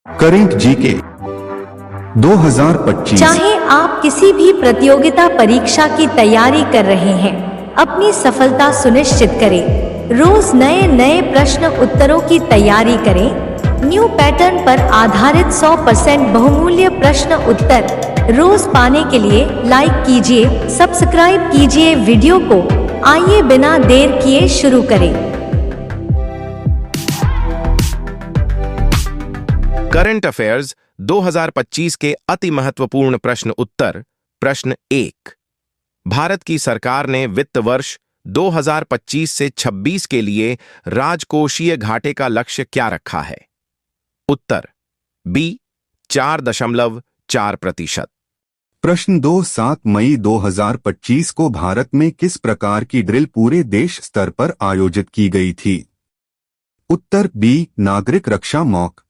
Current GK 2025। चाहे आप किसी भी प्रतियोगिता परीक्षा की तैयारी कर रहे हैं, अपनी सफलता सुनिश्चित करें। रोज नए नए प्रश्न उत्तरों की तैयारी करें। न्यू पैटर्न पर आधारित 100% बहुमूल्य प्रश्न उत्तर रोज पाने के लिए लाइक कीजिए, सब्सक्राइब कीजिए वीडियो को। आइए बिना देर किए शुरू करें। करंट अफेयर्स 2025 के अति महत्वपूर्ण प्रश्न उत्तर। प्रश्न 1। भारत की सरकार ने वित्त वर्ष 2025 से 26 के लिए राजकोषीय घाटे का लक्ष्य क्या रखा है? उत्तर बी 4.4%। प्रश्न 2। 7 मई 2025 को भारत में किस प्रकार की ड्रिल पूरे देश स्तर पर आयोजित की गई थी? उत्तर बी नागरिक रक्षा मॉक।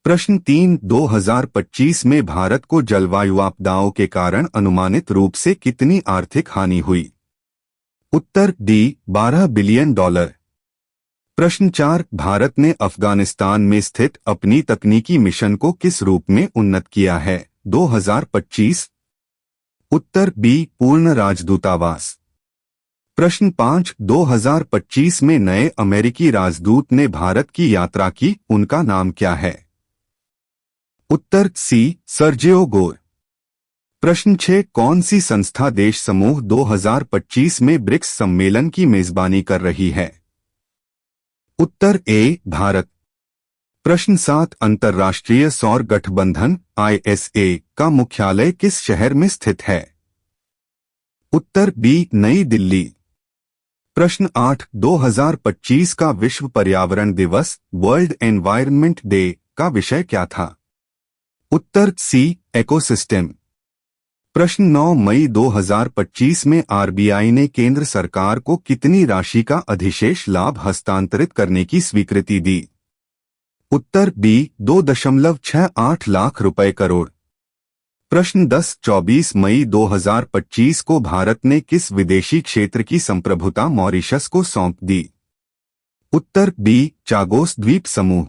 प्रश्न 3। 2025 में भारत को जलवायु आपदाओं के कारण अनुमानित रूप से कितनी आर्थिक हानि हुई? उत्तर डी 12 बिलियन डॉलर। प्रश्न 4। भारत ने अफगानिस्तान में स्थित अपनी तकनीकी मिशन को किस रूप में उन्नत किया है 2025? उत्तर बी पूर्ण राजदूतावास। प्रश्न 5। 2025 में नए अमेरिकी राजदूत ने भारत की यात्रा की, उनका नाम क्या है? उत्तर सी सर्जियो गोर। प्रश्न 6। कौन सी संस्था देश समूह 2025 में ब्रिक्स सम्मेलन की मेजबानी कर रही है? उत्तर ए भारत। प्रश्न 7। अंतर्राष्ट्रीय सौर गठबंधन ISA का मुख्यालय किस शहर में स्थित है? उत्तर बी नई दिल्ली। प्रश्न 8। 2025 का विश्व पर्यावरण दिवस वर्ल्ड एनवायरनमेंट डे का विषय क्या था? उत्तर सी इकोसिस्टम। प्रश्न 9। मई 2025 में RBI ने केंद्र सरकार को कितनी राशि का अधिशेष लाभ हस्तांतरित करने की स्वीकृति दी? उत्तर बी 2.68 लाख रुपए करोड़। प्रश्न 10। 24 मई 2025 को भारत ने किस विदेशी क्षेत्र की संप्रभुता मॉरिशस को सौंप दी? उत्तर बी चागोस द्वीप समूह।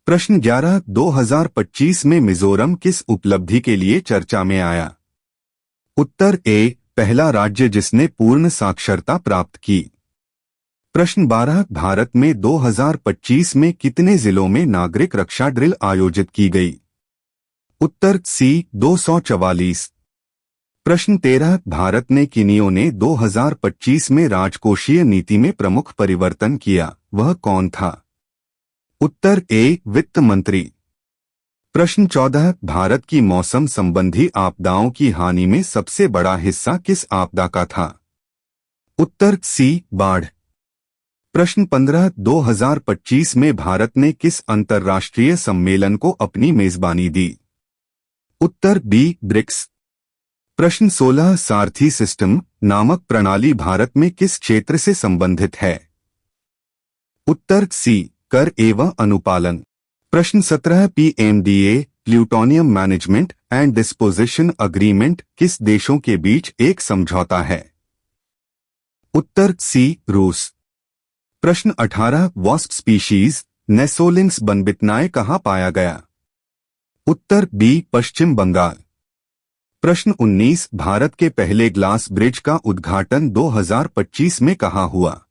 प्रश्न 11। 2025 में मिजोरम किस उपलब्धि के लिए चर्चा में आया? उत्तर ए पहला राज्य जिसने पूर्ण साक्षरता प्राप्त की। प्रश्न 12। भारत में 2025 में कितने जिलों में नागरिक रक्षा ड्रिल आयोजित की गई? उत्तर सी 244। प्रश्न 13। भारत ने किनियों ने 2025 में राजकोषीय नीति में प्रमुख परिवर्तन किया, वह कौन था? उत्तर ए वित्त मंत्री। प्रश्न 14। भारत की मौसम संबंधी आपदाओं की हानि में सबसे बड़ा हिस्सा किस आपदा का था? उत्तर सी बाढ़। प्रश्न 15। 2025 में भारत ने किस अंतर्राष्ट्रीय सम्मेलन को अपनी मेजबानी दी? उत्तर बी ब्रिक्स। प्रश्न 16। सारथी सिस्टम नामक प्रणाली भारत में किस क्षेत्र से संबंधित है? उत्तर सी कर एवं अनुपालन। प्रश्न 17। PMDA plutonium management and disposition agreement किस देशों के बीच एक समझौता है? उत्तर सी रूस। प्रश्न 18। वॉस्प स्पीशीज नेसोलिंक्स बनबिटनाए कहाँ पाया गया? उत्तर बी पश्चिम बंगाल। प्रश्न 19। भारत के पहले ग्लास ब्रिज का उद्घाटन 2025 में कहाँ हुआ?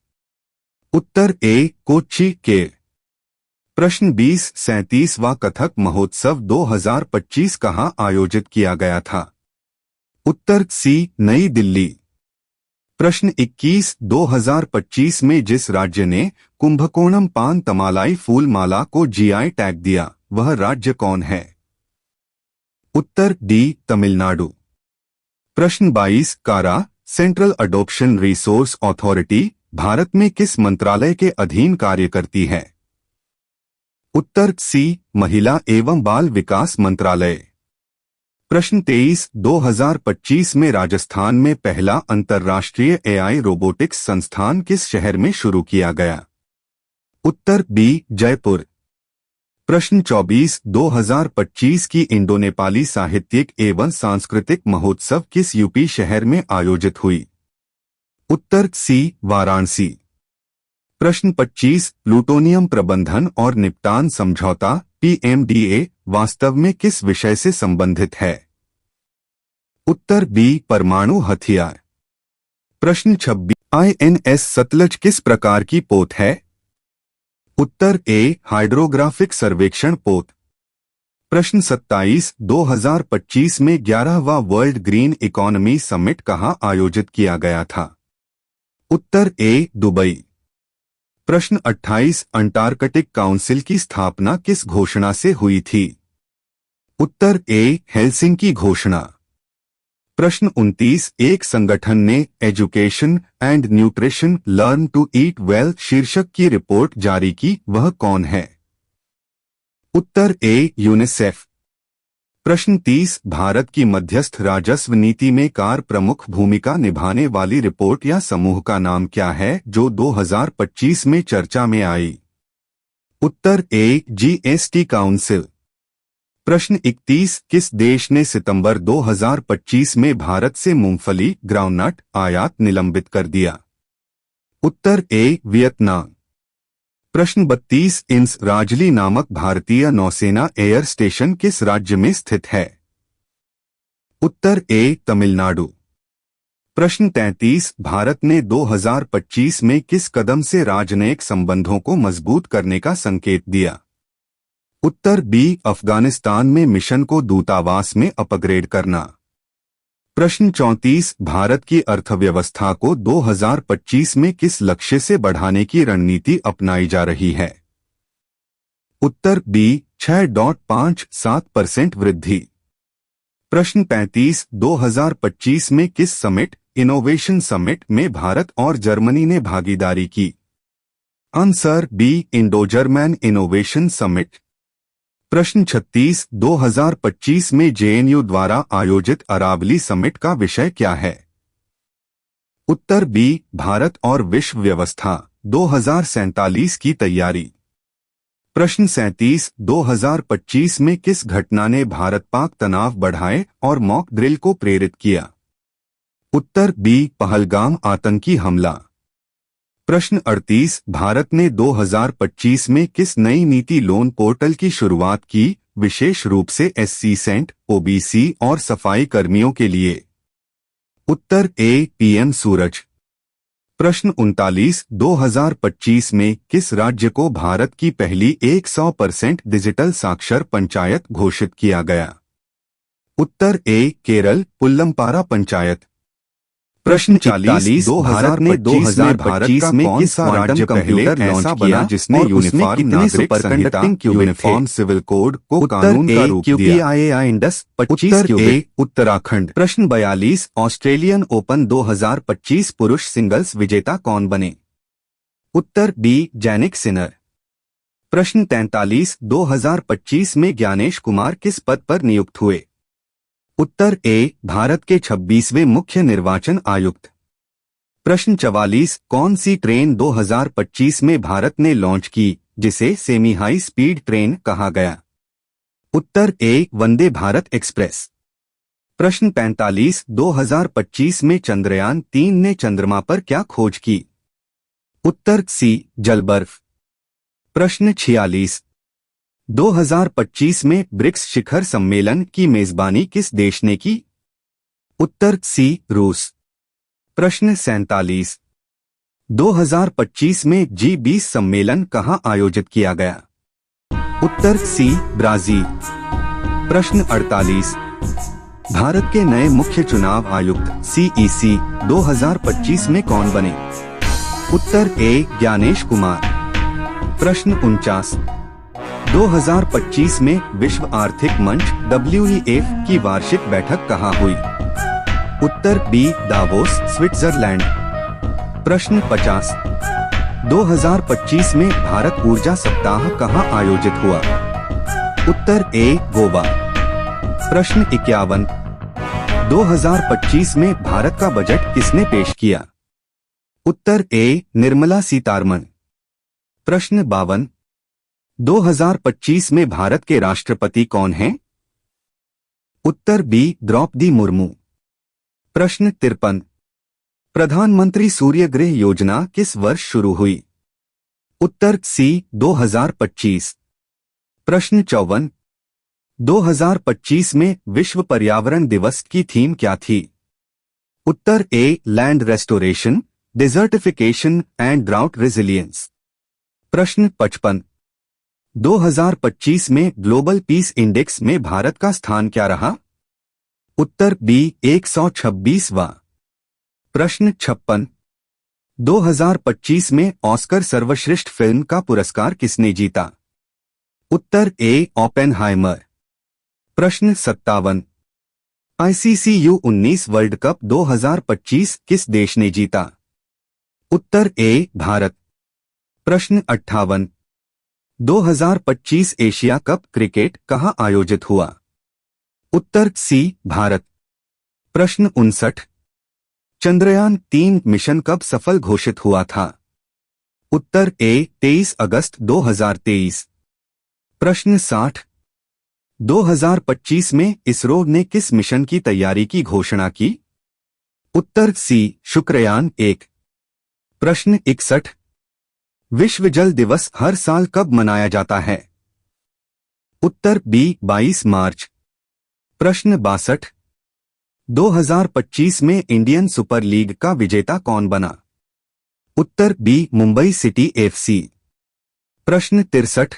उत्तर ए कोच्चि के। प्रश्न 20। 37वां कथक महोत्सव 2025 कहाँ आयोजित किया गया था? उत्तर सी नई दिल्ली। प्रश्न 21। 2025 में जिस राज्य ने कुंभकोणम पान तमालाई फूल माला को GI टैग दिया, वह राज्य कौन है? उत्तर डी तमिलनाडु। प्रश्न 22। कारा central adoption resource authority Bharat में किस मंत्रालय के अधीन कार्य करती है? उत्तर सी महिला एवं बाल विकास मंत्रालय। प्रश्न 23। 2025 में राजस्थान में पहला अंतर्राष्ट्रीय AI रोबोटिक्स संस्थान किस शहर में शुरू किया गया? उत्तर बी जयपुर। प्रश्न 24। 2025 की इंडो नेपाली साहित्यिक एवं सांस्कृतिक महोत्सव किस यूपी शहर में आयोजित हुई? उत्तर सी वाराणसी। प्रश्न 25 प्लूटोनियम प्रबंधन और निपटान समझौता PMDA वास्तव में किस विषय से संबंधित है? उत्तर बी परमाणु हथियार। प्रश्न 26 INS सतलज किस प्रकार की पोत है? उत्तर ए हाइड्रोग्राफिक सर्वेक्षण पोत। प्रश्न 27 2025 में 11वां वर्ल्ड ग्रीन इकोनॉमी समिट कहाँ आयोजित किया गया था? उत्तर ए दुबई। प्रश्न 28 अंटार्कटिक काउंसिल की स्थापना किस घोषणा से हुई थी? उत्तर ए हेलसिंकी घोषणा। प्रश्न 29 एक संगठन ने education and nutrition learn to eat well शीर्षक की रिपोर्ट जारी की, वह कौन है? उत्तर ए यूनिसेफ। प्रश्न 30 भारत की मध्यस्थ राजस्व नीति में कार प्रमुख भूमिका निभाने वाली रिपोर्ट या समूह का नाम क्या है जो 2025 में चर्चा में आई? उत्तर ए GST काउंसिल। प्रश्न 31 किस देश ने सितंबर 2025 में भारत से मूंगफली ग्राउंडनट आयात निलंबित कर दिया? उत्तर ए वियतनाम। प्रश्न 32 इंस राजली नामक भारतीय नौसेना एयर स्टेशन किस राज्य में स्थित है? उत्तर ए तमिलनाडु। प्रश्न 33 भारत ने 2025 में किस कदम से राजनयिक संबंधों को मजबूत करने का संकेत दिया? उत्तर बी अफगानिस्तान में मिशन को दूतावास में अपग्रेड करना। प्रश्न 34 भारत की अर्थव्यवस्था को 2025 में किस लक्ष्य से बढ़ाने की रणनीति अपनाई जा रही है? उत्तर बी 6.57% वृद्धि। प्रश्न 35 2025 में किस समिट इनोवेशन समिट में भारत और जर्मनी ने भागीदारी की? Answer B Indo German innovation summit. प्रश्न 36 2025 में JNU द्वारा आयोजित अरावली समिट का विषय क्या है? उत्तर बी भारत और विश्व व्यवस्था 2047 की तैयारी। प्रश्न 37 2025 में किस घटना ने भारत पाक तनाव बढ़ाए और मॉक ड्रिल को प्रेरित किया? उत्तर बी पहलगाम आतंकी हमला। प्रश्न 38 भारत ने 2025 में किस नई नीति लोन पोर्टल की शुरुआत की, विशेष रूप से SC सेंट OBC और सफाई कर्मियों के लिए? उत्तर ए PM सूरज। प्रश्न 39 2025 में किस राज्य को भारत की पहली 100% डिजिटल साक्षर पंचायत घोषित किया गया? उत्तर ए केरल पुल्लमपारा पंचायत। प्रश्न 40 भारत ने 2025 में किस राज्य पहले ऐसा बना जिसने यूनिफॉर्म नागरिक संहिता यूनिफॉर्म सिविल कोड को कानून का रूप दिया? इंडस 25 उत्तराखंड। प्रश्न 42 ऑस्ट्रेलियन ओपन 2025 पुरुष सिंगल्स विजेता कौन बने? उत्तर बी जैनिक सिनर। प्रश्न 43 2025 में ज्ञानेश कुमार किस पद पर नियुक्त हुए? उत्तर ए भारत के 26वें मुख्य निर्वाचन आयुक्त। प्रश्न 44 कौन सी ट्रेन 2025 में भारत ने लॉन्च की जिसे सेमी हाई स्पीड ट्रेन कहा गया? उत्तर ए वंदे भारत एक्सप्रेस। प्रश्न 45 2025 में चंद्रयान 3 ने चंद्रमा पर क्या खोज की? उत्तर सी जलबर्फ। प्रश्न 46 2025 में ब्रिक्स शिखर सम्मेलन की मेजबानी किस देश ने की? उत्तर सी रूस। प्रश्न 47 2025 में G20 सम्मेलन कहां आयोजित किया गया? उत्तर सी ब्राजील। प्रश्न 48 भारत के नए मुख्य चुनाव आयुक्त CEC 2025 में कौन बने? उत्तर ए ज्ञानेश कुमार। प्रश्न 49 2025 में विश्व आर्थिक मंच WEF की वार्षिक बैठक कहाँ हुई? उत्तर बी दावोस स्विट्जरलैंड। प्रश्न 50 2025 में भारत ऊर्जा सप्ताह कहाँ आयोजित हुआ? उत्तर ए गोवा। प्रश्न 51 2025 में भारत का बजट किसने पेश किया? उत्तर ए निर्मला सीतारमण। प्रश्न 52 2025 में भारत के राष्ट्रपति कौन हैं? उत्तर बी द्रौपदी मुर्मू। प्रश्न 53 प्रधानमंत्री सूर्य गृह योजना किस वर्ष शुरू हुई? उत्तर सी 2025। प्रश्न 54। 2025 में विश्व पर्यावरण दिवस की थीम क्या थी? उत्तर A land restoration, desertification and drought resilience. प्रश्न 55। 2025 में ग्लोबल पीस इंडेक्स में भारत का स्थान क्या रहा? उत्तर बी 126वां। प्रश्न 56। 2025 में ऑस्कर सर्वश्रेष्ठ फिल्म का पुरस्कार किसने जीता? उत्तर ए ओपेनहाइमर। प्रश्न 57। आईसीसी U19 वर्ल्ड कप 2025 किस देश ने जीता? उत्तर ए भारत। प्रश्न 58। 2025 एशिया कप क्रिकेट कहां आयोजित हुआ? उत्तर सी भारत। प्रश्न 59। चंद्रयान 3 मिशन कब सफल घोषित हुआ था? उत्तर ए 23 अगस्त 2023। प्रश्न 60। 2025 में इसरो ने किस मिशन की तैयारी की घोषणा की? उत्तर सी शुक्रयान 1। प्रश्न 61। विश्व जल दिवस हर साल कब मनाया जाता है? उत्तर बी 22 मार्च। प्रश्न 62। 2025 में इंडियन सुपर लीग का विजेता कौन बना? उत्तर बी मुंबई सिटी एफसी। प्रश्न 63।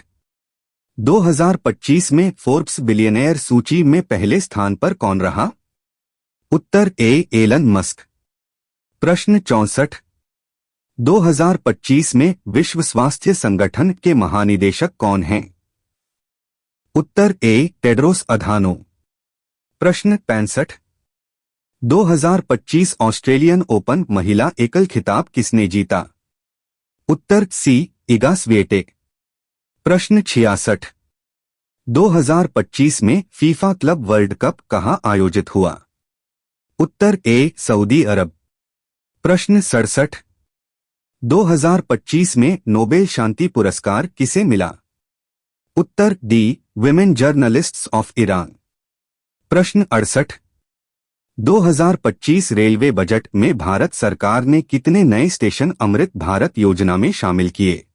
2025 में फोर्ब्स बिलियनेयर सूची में पहले स्थान पर कौन रहा? उत्तर ए एलन मस्क। प्रश्न 64। 2025 में विश्व स्वास्थ्य संगठन के महानिदेशक कौन हैं? उत्तर ए टेड्रोस अधानो। प्रश्न 65। 2025 ऑस्ट्रेलियन ओपन महिला एकल खिताब किसने जीता? उत्तर सी इगा स्विएटेक। प्रश्न 66। 2025 में फीफा क्लब वर्ल्ड कप कहां आयोजित हुआ? उत्तर ए सऊदी अरब। प्रश्न 67। 2025 में नोबेल शांति पुरस्कार किसे मिला? उत्तर D women journalists of Iran. प्रश्न 68। 2025 रेलवे बजट में भारत सरकार ने कितने नए स्टेशन अमृत भारत योजना में शामिल किए?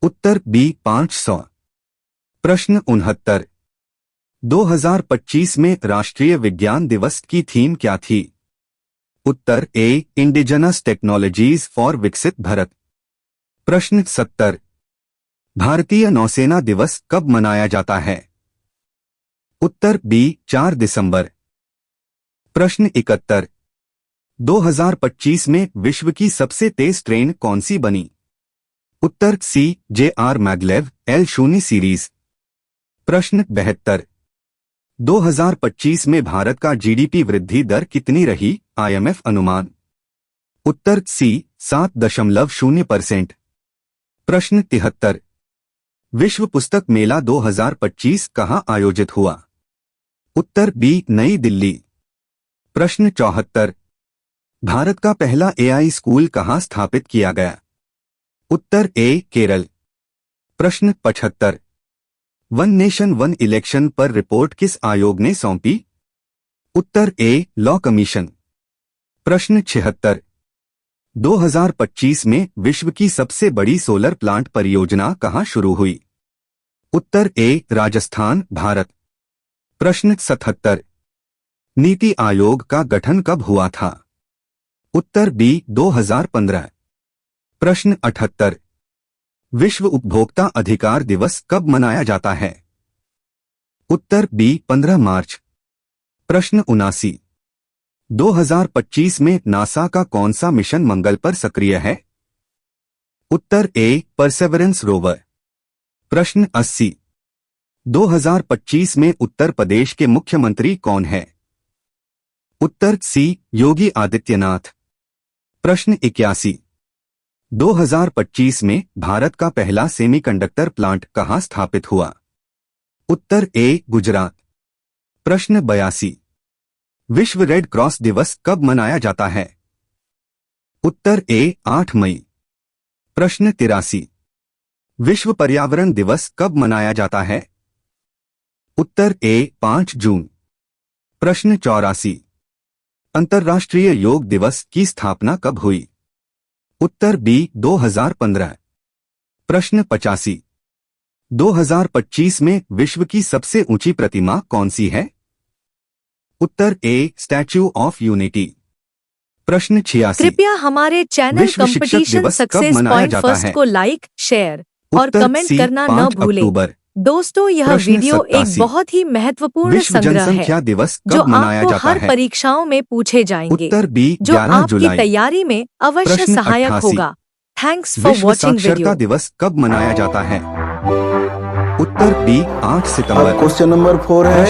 उत्तर बी 500। प्रश्न 69। 2025 में राष्ट्रीय विज्ञान दिवस की थीम क्या थी? उत्तर ए इंडिजिनस टेक्नोलॉजीज फॉर विकसित भारत। प्रश्न 70। भारतीय नौसेना दिवस कब मनाया जाता है? उत्तर बी 4 दिसंबर। प्रश्न 71। 2025 में विश्व की सबसे तेज ट्रेन कौन सी बनी? उत्तर सी JR मैगलेव L0 सीरीज। प्रश्न 72। 2025 में भारत का जीडीपी वृद्धि दर कितनी रही? IMF अनुमान। उत्तर सी 7.0%। प्रश्न 73। विश्व पुस्तक मेला 2025 कहां आयोजित हुआ? उत्तर बी नई दिल्ली। प्रश्न 74। भारत का पहला AI स्कूल कहां स्थापित किया गया? उत्तर ए केरल। प्रश्न 75। वन नेशन वन इलेक्शन पर रिपोर्ट किस आयोग ने सौंपी? उत्तर ए लॉ कमीशन। प्रश्न 76। 2025 में विश्व की सबसे बड़ी सोलर प्लांट परियोजना कहां शुरू हुई? उत्तर ए राजस्थान भारत। प्रश्न 77। नीति आयोग का गठन कब हुआ था? उत्तर बी 2015। प्रश्न 78। विश्व उपभोक्ता अधिकार दिवस कब मनाया जाता है? उत्तर बी 15 मार्च। प्रश्न 79। 2025 में नासा का कौन सा मिशन मंगल पर सक्रिय है? उत्तर ए परसेवरेंस रोवर। प्रश्न 80। 2025 में उत्तर प्रदेश के मुख्यमंत्री कौन है? उत्तर सी योगी आदित्यनाथ। प्रश्न 81। 2025 में भारत का पहला सेमीकंडक्टर प्लांट कहां स्थापित हुआ? उत्तर ए गुजरात। प्रश्न 82। विश्व रेड क्रॉस दिवस कब मनाया जाता है? उत्तर ए 8 मई। प्रश्न 83। विश्व पर्यावरण दिवस कब मनाया जाता है? उत्तर ए 5 जून। प्रश्न 84। अंतर्राष्ट्रीय योग दिवस की स्थापना कब हुई? उत्तर बी 2015। प्रश्न 85। 2025 में विश्व की सबसे ऊंची प्रतिमा कौन सी है? उत्तर ए स्टैच्यू ऑफ यूनिटी। प्रश्न 86। कृपया हमारे चैनल विश्व शिक्षक कंपटीशन दिवस कब सक्सेस मनाया पॉइंट जाता फर्स्ट है? को लाइक, शेयर और उत्तर कमेंट सी करना न 5 भूलें। अक्टूबर। दोस्तों, यह प्रश्न वीडियो एक 87। बहुत ही महत्वपूर्ण विश्व संग्रह है जनसंख्या दिवस जो कब मनाया आपको जाता हर है? परीक्षाओं में पूछे जाएंगे, उत्तर बी जो 11 आपकी जुलाई। तैयारी में अवश्य प्रश्न सहायक 88। होगा। थैंक्स फॉर विश्व वॉचिंग साक्षरता वीडियो। दिवस कब मनाया जाता है? उत्तर बी 8 सितंबर। क्वेश्चन नंबर 4 है।